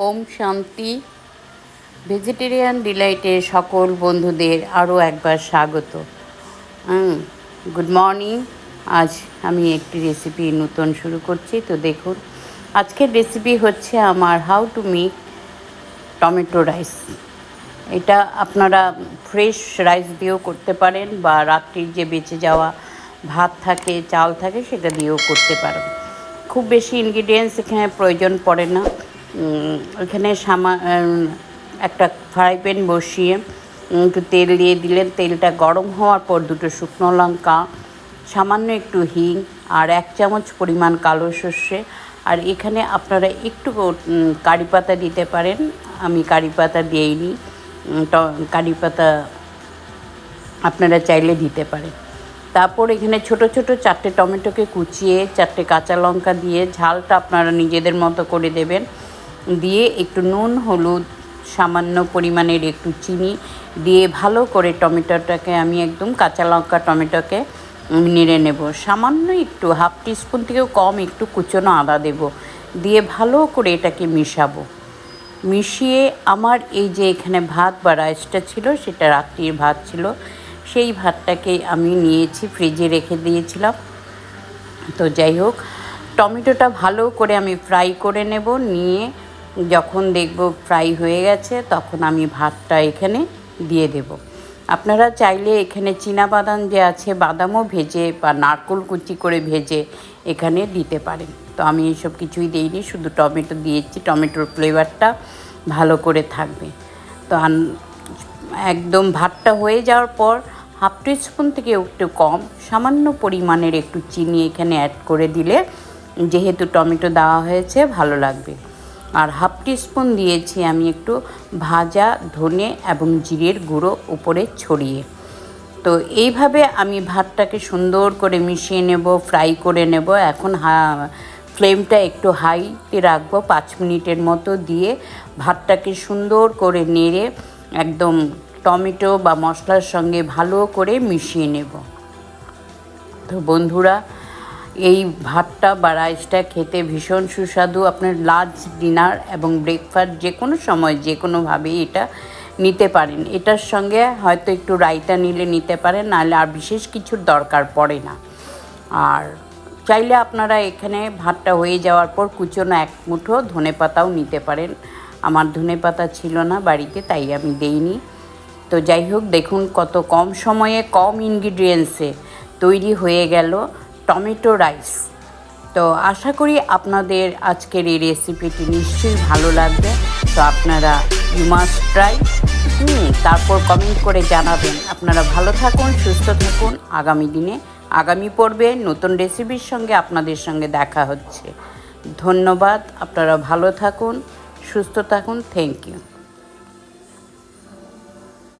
ওম শান্তি। ভেজিটেরিয়ান ডিলাইটের সকল বন্ধুদের আরও একবার স্বাগত। Good morning. আজ আমি একটি রেসিপি নতুন শুরু করছি। তো দেখুন, আজকের রেসিপি হচ্ছে আমার how to make tomato rice. এটা আপনারা ফ্রেশ রাইস দিয়েও করতে পারেন, বা রাত্রির যে বেঁচে যাওয়া ভাত থাকে, চাল থাকে, সেটা দিয়েও করতে পারেন। খুব বেশি ইনগ্রিডিয়েন্টস এখানে প্রয়োজন পড়ে না। এখানে একটা ফ্রাই প্যান বসিয়ে একটু তেল দিয়ে দিলেন। তেলটা গরম হওয়ার পর দুটো শুকনো লঙ্কা, সামান্য একটু হিং আর 1 চামচ পরিমাণ কালো সর্ষে, আর এখানে আপনারা একটু কারি পাতা দিতে পারেন। আমি কারি পাতা দিইনি, কারি পাতা আপনারা চাইলে দিতে পারেন। তারপর এখানে ছোট ছোট 4টে টমেটোকে কুচিয়ে 4টে কাঁচা লঙ্কা দিয়ে ঝালটা আপনারা নিজেদের মতো করে দেবেন। দিয়ে একটু নুন, হলুদ, সামান্য পরিমাণের একটু চিনি দিয়ে ভালো করে টমেটোটাকে আমি একদম কাঁচা লঙ্কা টমেটোকে নেড়ে নেব। সামান্য একটু 1/2 টিস্পুন থেকেও কম একটু কুচনো আদা দেব, দিয়ে ভালো করে এটাকে মিশাবো। মিশিয়ে আমার এই যে এখানে ভাত বা রাইসটা ছিল, সেটা রাত্রির ভাত ছিল, সেই ভাতটাকে আমি নিয়েছি, ফ্রিজে রেখে দিয়েছিলাম। তো যাই হোক, টমেটোটা ভালো করে আমি ফ্রাই করে নেব। নিয়ে যখন দেখব ফ্রাই হয়ে গেছে, তখন আমি ভাতটা এখানে দিয়ে দেব। আপনারা চাইলে এখানে চীনাবাদাম যে আছে, বাদামও ভেজে বা নারকেল কুচি করে ভেজে এখানে দিতে পারেন। তো আমি এইসব কিছুই দিইনি, শুধু টমেটো দিয়েছি, টমেটোর ফ্লেভারটা ভালো করে থাকবে। তো একদম ভাতটা হয়ে যাওয়ার পর 1/2 টিস্পুন থেকে একটু কম সামান্য পরিমাণের একটু চিনি এখানে অ্যাড করে দিলে, যেহেতু টমেটো দেওয়া হয়েছে, ভালো লাগবে। আর 1/2 টিস্পুন দিয়েছি আমি একটু ভাজা ধনে এবং জিরের গুঁড়ো উপরে ছড়িয়ে। তো এইভাবে আমি ভাতটাকে সুন্দর করে মিশিয়ে নেব, ফ্রাই করে নেব। এখন ফ্লেমটা একটু হাইতে রাখবো 5 মিনিটের মতো, দিয়ে ভাতটাকে সুন্দর করে নেড়ে একদম টমেটো বা মশলার সঙ্গে ভালো করে মিশিয়ে নেব। তো বন্ধুরা, এই ভাতটা বা রাইসটা খেতে ভীষণ সুস্বাদু। আপনার লাঞ্চ, ডিনার এবং ব্রেকফাস্ট যে কোনো সময় যে কোনোভাবেই এটা নিতে পারেন। এটার সঙ্গে হয়তো একটু রায়তা নিলে নিতে পারেন, নাহলে আর বিশেষ কিছুর দরকার পড়ে না। আর চাইলে আপনারা এখানে ভাতটা হয়ে যাওয়ার পর কুচনো 1 মুঠো ধনেপাতাও নিতে পারেন। আমার ধনেপাতা ছিল না বাড়িতে, তাই আমি দেইনি। তো যাই হোক, দেখুন কত কম সময়ে কম ইনগ্রিডিয়েন্টসে তৈরি হয়ে গেল টমেটো রাইস। তো আশা করি আপনাদের আজকের এই রেসিপিটি নিশ্চয়ই ভালো লাগবে। তো আপনারা ইউ মাস্ট ট্রাই। তারপর কমেন্ট করে জানাবেন। আপনারা ভালো থাকুন, সুস্থ থাকুন। আগামী দিনে আগামী পর্বে নতুন রেসিপির সঙ্গে আপনাদের সঙ্গে দেখা হচ্ছে। ধন্যবাদ। আপনারা ভালো থাকুন, সুস্থ থাকুন। Thank you.